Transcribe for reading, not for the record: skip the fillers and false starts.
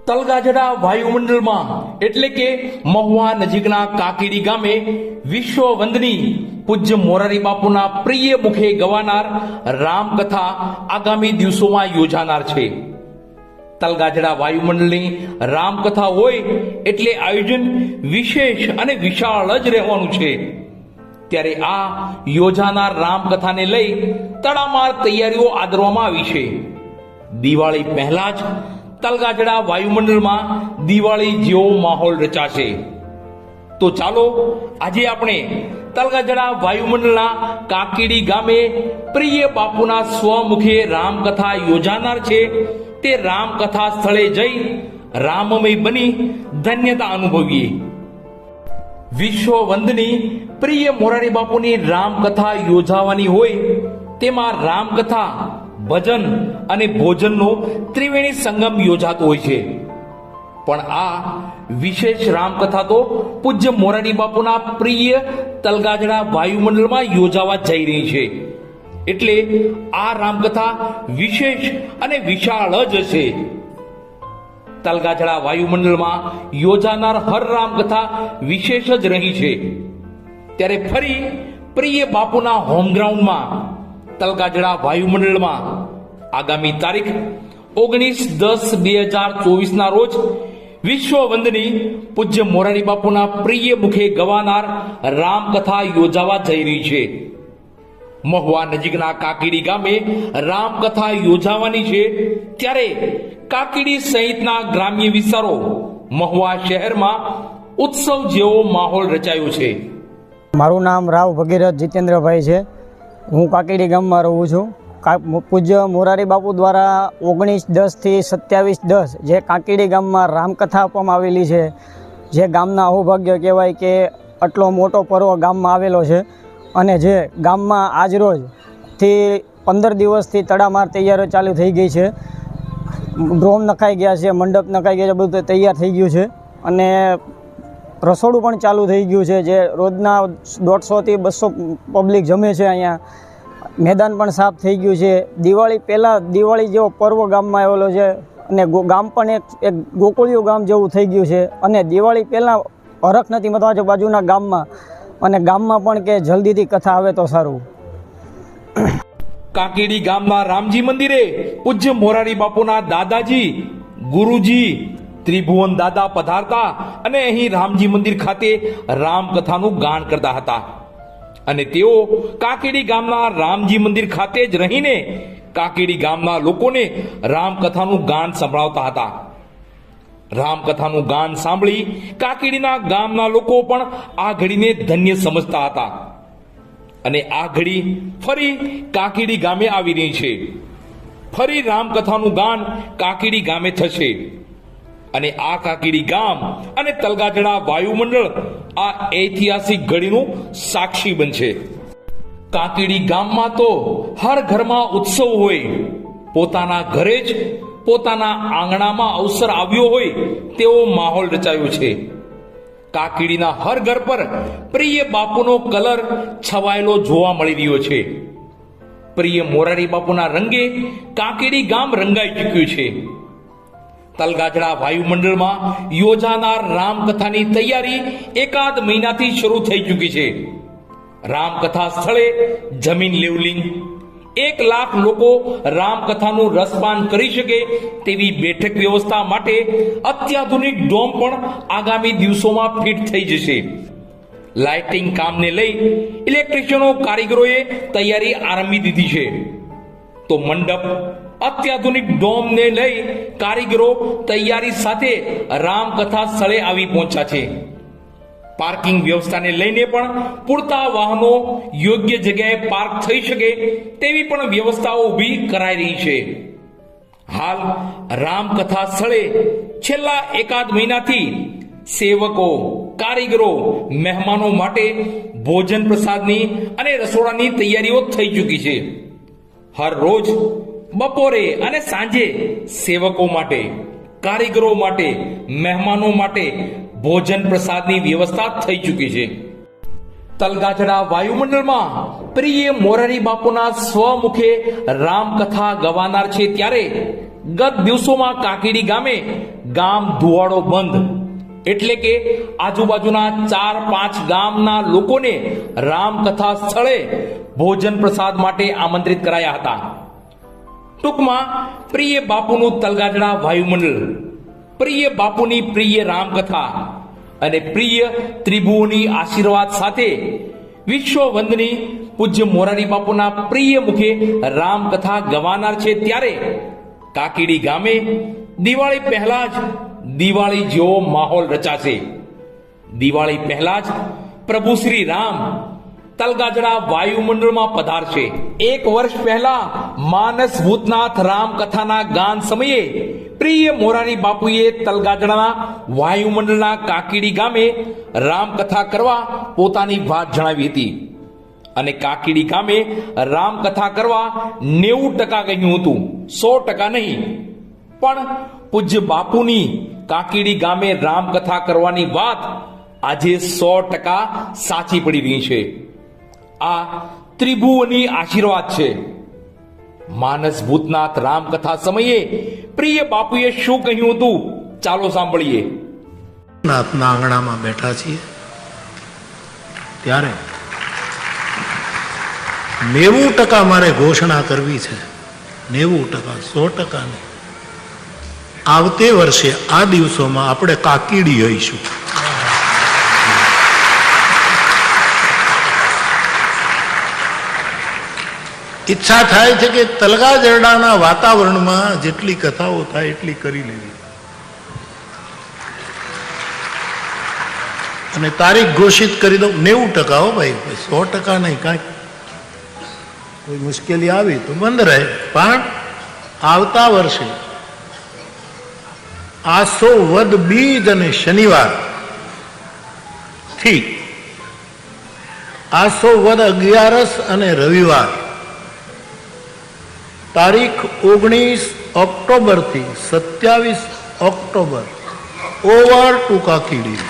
તલગાજડા વાયુમંડળમાં એટલે કે મહુવા નજીકના કાકીડી ગામે વિશ્વ વંદની પૂજ્ય મોરારી બાપુના પ્રિય મુખે ગવાનાર રામકથા આગામી દિવસોમાં યોજાનાર છે. તલગાજડા વાયુમંડળની રામકથા હોય એટલે આયોજન વિશેષ અને વિશાળ જ રહેવાનું છે. ત્યારે આ યોજાનાર રામકથાને લઈ તડામાર તૈયારીઓ આદરવામાં આવી છે. દિવાળી પહેલા જ તલગાજડા વાયુમંડળમાં દિવાળી જેવો માહોલ રચાશે. તો ચાલો આજે આપણે તલગાજડા વાયુમંડળના કાકીડી ગામે પ્રિય બાપુના સ્વમુખે રામકથા યોજાનાર છે તે રામકથા સ્થળે જઈ રામમય બની ધન્યતા અનુભવીએ. વિશ્વ વંદની પ્રિય મોરારી બાપુની રામકથા યોજાવાની હોય તેમાં રામકથા, ભજન અને ભોજનનો ત્રિવેણી સંગમ યોજાતો હોય છે. પણ આ વિશેષ રામકથા તો પૂજ્ય મોરારી બાપુના પ્રિય તલગાજડા વાયુમંડળમાં યોજાવા જઈ રહી છે. એટલે આ રામકથા વિશેષ અને વિશાળ જ હશે. તલગાજડા વાયુમંડળમાં યોજાનાર હર રામકથા વિશેષ જ રહી છે. ત્યારે ફરી પ્રિય બાપુના હોમગ્રાઉન્ડમાં તલગાજડા વાયુમંડળમાં આગામી તારીખ 19/10/2024 ના રોજ વિશ્વ વંદની પૂજ્ય મોરારી બાપુના પ્રિય મુખે ગવાનાર રામકથા યોજાવા જઈ રહી છે. મહુવા નજીકના કાકીડી ગામે રામકથા યોજાવાની છે. ત્યારે કાકીડી સહિતના ગ્રામ્ય વિસ્તારો મહુવા શહેરમાં ઉત્સવ જેવો માહોલ રચાયો છે. મારું નામ રાવ ભગીરથ જીતેન્દ્રભાઈ છે. હું કાકીડી ગામમાં રહું છું. પૂજ્ય મોરારી બાપુ દ્વારા 19/10 થી 27/10 જે કાકીડી ગામમાં રામકથા આપવામાં આવેલી છે, જે ગામના અહોભાગ્ય કહેવાય કે આટલો મોટો પર્વ ગામમાં આવેલો છે. અને જે ગામમાં આજરોજથી 15 દિવસથી તડામાર તૈયારીઓ ચાલુ થઈ ગઈ છે. ડ્રોમ નખાઈ ગયા છે, મંડપ નખાઈ ગયા છે, બધું તૈયાર થઈ ગયું છે. અને રસોડું પણ ચાલુ થઈ ગયું છે, જે રોજના 150 થી 200 પબ્લિક જમે છે. અહીંયા મેદાન પણ સાફ થઈ ગયું છે. દિવાળી પહેલાં દિવાળી જેવો પર્વ ગામમાં આવેલો છે. અને ગામ પણ એક ગોકુળિયું ગામ જેવું થઈ ગયું છે. અને દિવાળી પહેલાં હરખ નથી મતવા છે બાજુના ગામમાં. અને ગામમાં પણ કે જલ્દીથી કથા આવે તો સારું. કાકીડી ગામના રામજી મંદિરે પૂજ્ય મોરારી બાપુના દાદાજી, ગુરુજી, ત્રિભુવન દાદા પધારતા અને અહીં રામજી મંદિર ખાતે રામકથાનું ગાન કરતા હતા. અને તેઓ કાકીડી ગામના રામજી મંદિર ખાતે જ રહીને કાકીડી ગામના લોકોને રામકથાનું ગાન સંભળાવતા હતા. રામકથાનું ગાન સાંભળી કાકીડીના ગામના લોકો પણ આ ઘડીને ધન્ય સમજતા હતા. અને આ ઘડી ફરી કાકીડી ગામે આવી રહી છે. ફરી રામકથાનું ગાન કાકીડી ગામે થશે. અને આ કાકીડી ગામ અને તલગાજડા વાયુમંડળ આ ઐતિહાસિક ઘડીનું સાક્ષી બનશે. કાકીડી ગામમાં તો હર ઘરમાં ઉત્સવ હોય. પોતાના ઘરે જ પોતાના આંગણામાં અવસર આવ્યો હોય તેવો માહોલ રચાયો છે. કાકીડીના હર ઘર પર પ્રિય બાપુનો કલર છવાયેલો જોવા મળી રહ્યો છે. પ્રિય મોરારી બાપુના રંગે કાકીડી ગામ રંગાઈ ચૂક્યું છે. તલગાજડા વાયુમંડળમાં યોજાનાર રામકથાની તૈયારી એકાદ મહિનાથી શરૂ થઈ ચૂકી છે. રામકથા સ્થળે જમીન લેવલિંગ, 1 લાખ લોકો રામકથાનું રસપાન કરી શકે તેવી બેઠક વ્યવસ્થા માટે અત્યાધુનિક ડોમ પણ આગામી દિવસોમાં ફિટ થઈ જશે. લાઇટિંગ કામને લઈ ઇલેક્ટ્રિશિયનો, કારીગરોએ તૈયારી આરંભી દીધી છે. તો મંડપ, અત્યાધુનિક ડોમને લઈ કારીગરો તૈયારી સાથે રામકથા સ્થળે આવી પહોંચ્યા છે. પાર્કિંગ વ્યવસ્થાને લઈને પણ પૂરતા વાહનો યોગ્ય જગ્યાએ પાર્ક થઈ શકે તેવી પણ વ્યવસ્થાઓ ઊભી કરાઈ રહી છે. હાલ રામકથા સ્થળે છેલ્લા એકાદ મહિનાથી સેવકો, કારીગરો, મહેમાનો માટે ભોજન પ્રસાદની અને રસોડાની તૈયારીઓ થઈ ચૂકી છે. હર રોજ બપોરે અને સાંજે સેવકો માટે, કારીગરો માટે, મહેમાનો માટે ભોજન પ્રસાદની વ્યવસ્થા થઈ ચૂકી છે. તલગાજડા વાયુમંડળમાં પ્રિય મોરારી બાપુના સ્વમુખે રામકથા ગવાનાર છે. ત્યારે ગત દિવસોમાં કાકીડી ગામે ગામ ધુવાડો બંધ, એટલે કે આજુબાજુના 4-5 ગામના લોકોને રામકથા સ્થળે ભોજન પ્રસાદ માટે આમંત્રિત કરાયા હતા. ટૂંકમાં પ્રિય બાપુનું તલગાજડા વાયુમંડળ, પ્રિય બાપુની પ્રિય રામકથા અને પ્રિય ત્રિભુવની આશીર્વાદ સાથે વિશ્વ વંદની પૂજ્ય મોરારી બાપુના પ્રિય મુખે રામકથા ગવાનાર છે. ત્યારે કાકીડી ગામે દિવાળી પહેલા જ દિવાળી જેવો માહોલ રચાશે. દિવાળી પહેલા જ પ્રભુ શ્રી રામ તલગાજડા વાયુમંડળમાં પધારશે. 1 વર્ષ પહેલા માનસ ભૂતનાથ રામકથાના ગાન સમયે પ્રિય મોરારી બાપુએ તલગાજડાના વાયુમંડળના કાકીડી ગામે રામકથા કરવા પોતાની વાત જણાવી હતી અને કાકીડી ગામે રામકથા કરવા 90% કહ્યું હતું, 100% નહીં. પણ પૂજ્ય બાપુની કાકીડી ગામે રામકથા કરવાની વાત આજે 100% સાચી પડી રહી છે. આ ત્રિભુવની આશીર્વાદ છે. માનસ ભૂતનાથ રામકથા સમયે પ્રિય બાપુએ શું કહ્યું હતું, ચાલો સાંભળીએ. નાથના આંગણામાં બેઠા છીએ ત્યારે 90% મારે ઘોષણા કરવી છે. 90%, 100% નહીં. આવતે વર્ષે આ દિવસોમાં આપણે કાકીડી હોઈશું. ઈચ્છા થાય છે કે તલગાજરડાના વાતાવરણમાં જેટલી કથાઓ થાય એટલી કરી લેવી અને તારીખ ઘોષિત કરી દઉં. 90% હો ભાઈ, 100% નહીં. કાંઈક કોઈ મુશ્કેલી આવી તો બંધ રહે. પણ આવતા વર્ષે આસો વદ બીજ અને શનિવાર થી આસો વદ 11 અને રવિવાર તારીખ 19 ઓક્ટોબર થી 27 ઓક્ટોબર ઓવર ટુ કાકીડી.